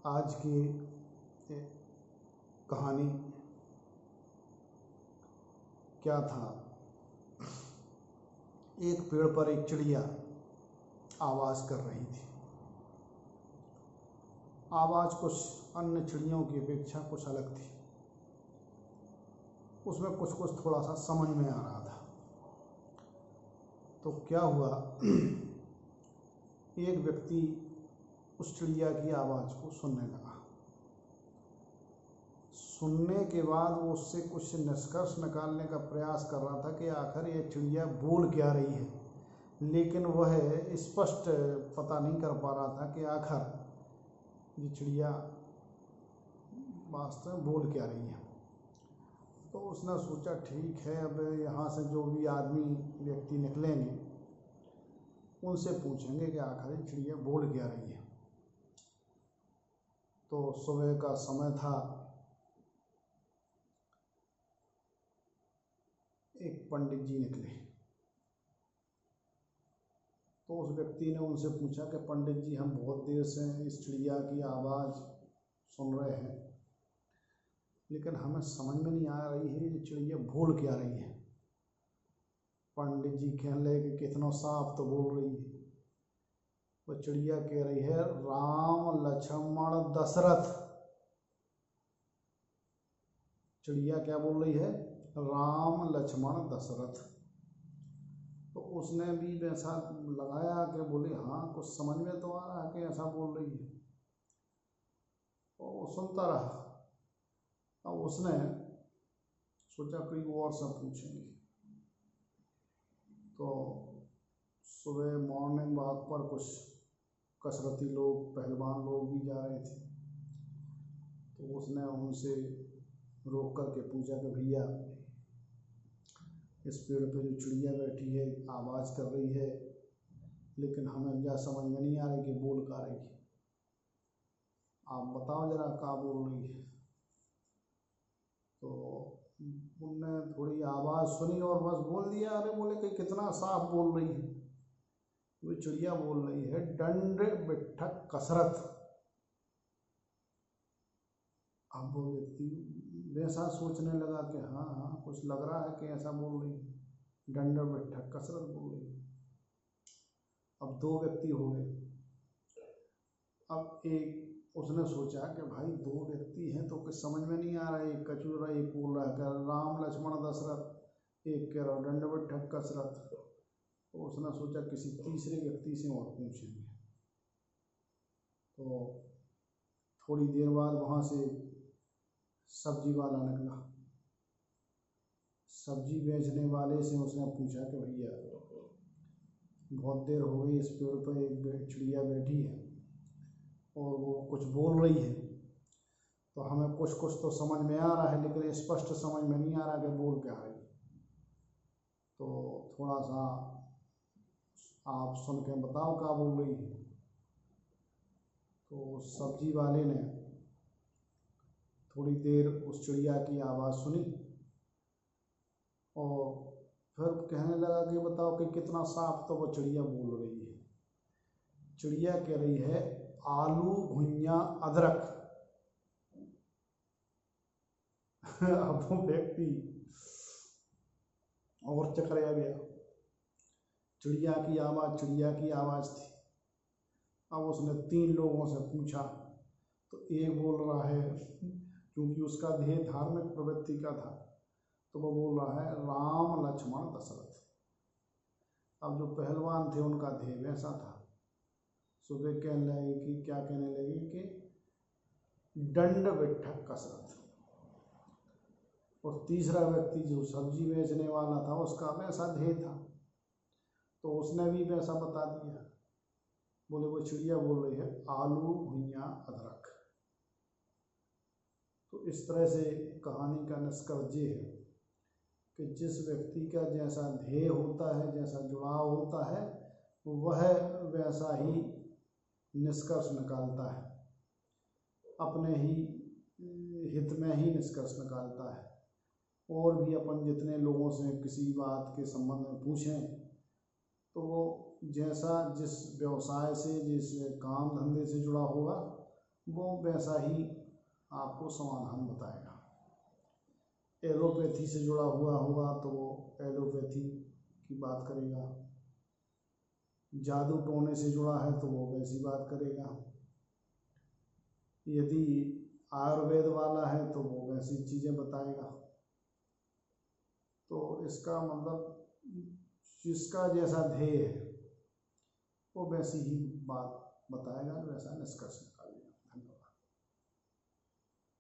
आज की कहानी क्या था। एक पेड़ पर एक चिड़िया आवाज़ कर रही थी। आवाज़ कुछ अन्य चिड़ियों की अपेक्षा कुछ अलग थी। उसमें कुछ कुछ थोड़ा सा समझ में आ रहा था। तो क्या हुआ, एक व्यक्ति उस चिड़िया की आवाज़ को सुनने लगा। सुनने के बाद वो उससे कुछ निष्कर्ष निकालने का प्रयास कर रहा था कि आखिर ये चिड़िया बोल क्या रही है, लेकिन वह स्पष्ट पता नहीं कर पा रहा था कि आखिर ये चिड़िया वास्तव में बोल क्या रही है। तो उसने सोचा ठीक है, अब यहाँ से जो भी व्यक्ति निकलेंगे उनसे पूछेंगे कि आखिर ये चिड़िया बोल क्या रही है। तो सुबह का समय था। एक पंडित जी निकले। तो उस व्यक्ति ने उनसे पूछा कि पंडित जी, हम बहुत देर से इस चिड़िया की आवाज़ सुन रहे हैं, लेकिन हमें समझ में नहीं आ रही है ये चिड़िया बोल क्या रही है। पंडित जी कहने लगे कि कितना साफ तो बोल रही है। वो चिड़िया कह रही है, राम लक्ष्मण दशरथ। चिड़िया क्या बोल रही है? राम लक्ष्मण दशरथ। तो उसने भी वैसा लगाया कि बोले हाँ, कुछ समझ में तो आ रहा है कि ऐसा बोल रही है। तो वो सुनता रहा। अब उसने सोचा कोई और से पूछेंगे। तो सुबह मॉर्निंग वॉक पर कुछ कसरती लोग, पहलवान लोग भी जा रहे थे। तो उसने उनसे रोक कर के पूछा कि भैया, इस पेड़ पे जो चिड़िया बैठी है आवाज़ कर रही है, लेकिन हमें क्या समझ में नहीं आ रही कि बोल क्या रही है। आप बताओ जरा क्या बोल रही है। तो उनने थोड़ी आवाज़ सुनी और बस बोल दिया, अरे बोले कि कितना साफ बोल रही है। वो चिड़िया बोल रही है, दंड बिठक कसरत। अब वो व्यक्ति वैसा सोचने लगा कि हाँ हाँ, कुछ लग रहा है कि ऐसा बोल रही है, दंड बिठक कसरत बोल रही है। अब दो व्यक्ति हो गए। अब एक उसने सोचा कि भाई दो व्यक्ति हैं तो कुछ समझ में नहीं आ रहा है, एक कचूरा एक बोल रहा है कि राम लक्ष्मण दशरथ, एक कह रहा दंड बिठक कसरत। तो उसने सोचा किसी तीसरे व्यक्ति से और पूछेंगे। तो थोड़ी देर बाद वहाँ से सब्जी वाला निकला। सब्जी बेचने वाले से उसने पूछा कि भैया, बहुत देर हो गई इस पेड़ पर एक चिड़िया बैठी है और वो कुछ बोल रही है, तो हमें कुछ कुछ तो समझ में आ रहा है, लेकिन स्पष्ट समझ में नहीं आ रहा कि बोल क्या रही है। तो थोड़ा सा आप सुन के बताओ क्या बोल रही है। तो सब्जी वाले ने थोड़ी देर उस चिड़िया की आवाज़ सुनी और फिर कहने लगा कि बताओ कि कितना साफ तो वो चिड़िया बोल रही है। चिड़िया कह रही है, आलू भुंजा अदरक। अब वो व्यक्ति और चकराया गया। चिड़िया की आवाज़ थी। अब उसने 3 लोगों से पूछा। तो एक बोल रहा है, क्योंकि उसका ध्येय धार्मिक प्रवृत्ति का था, तो वो बोल रहा है राम लक्ष्मण दशरथ। अब जो पहलवान थे उनका ध्येय वैसा था। सुबह कहने लगे कि क्या कहने लगे कि दंड बिठक कसरत। और तीसरा व्यक्ति जो सब्जी बेचने वाला था उसका वैसा ध्येय था, तो उसने भी वैसा बता दिया। बोले वो चिड़िया बोल रही है आलू भुंजा अदरक। तो इस तरह से कहानी का निष्कर्ष ये है कि जिस व्यक्ति का जैसा ध्येय होता है, जैसा जुड़ाव होता है, वह वैसा ही निष्कर्ष निकालता है, अपने ही हित में ही निष्कर्ष निकालता है। और भी अपन जितने लोगों से किसी बात के संबंध में पूछें, तो वो जैसा जिस व्यवसाय से, जिस काम धंधे से जुड़ा होगा, वो वैसा ही आपको समाधान बताएगा। एलोपैथी से जुड़ा हुआ होगा तो वो एलोपैथी की बात करेगा, जादू टोने से जुड़ा है तो वो वैसी बात करेगा, यदि आयुर्वेद वाला है तो वो वैसी चीज़ें बताएगा। तो इसका मतलब जिसका जैसा ध्येय है वो वैसी ही बात बताएगा, वैसा निष्कर्ष।